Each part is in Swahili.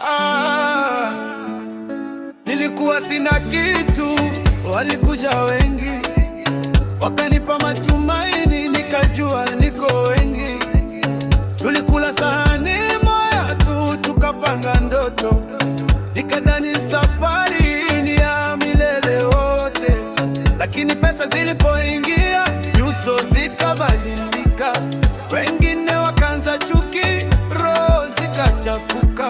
Ah, nilikuwa sina kitu, walikuja wengi wakanipa matumaini, nikajua niko wengi. Tulikula sahani moja tu, tukapanga ndoto, nikadhani safari ni ya milele wote. Lakini pesa zilipoingia, nyuso zikabadilika, wengine wakaanza chuki, roho zikachafuka.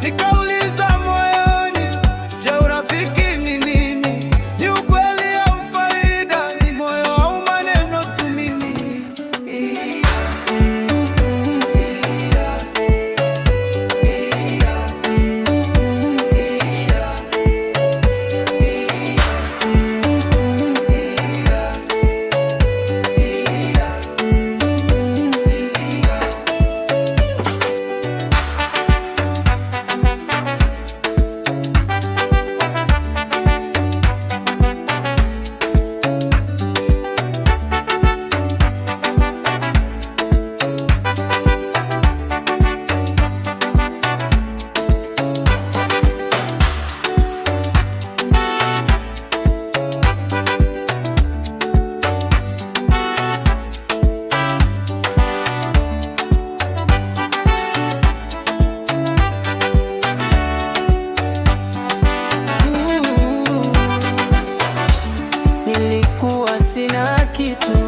Nikauliza moyoni, je, urafiki ni nini? Ni ukweli au faida? Ni moyo au maneno tu? Mimi nilikuwa sina kitu,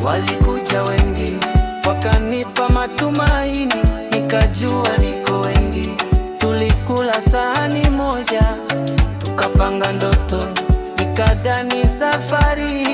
walikuja wengi wakanipa matumaini, nikajua niko wengi. Tulikula sahani moja, tukapanga ndoto, nikadhani safari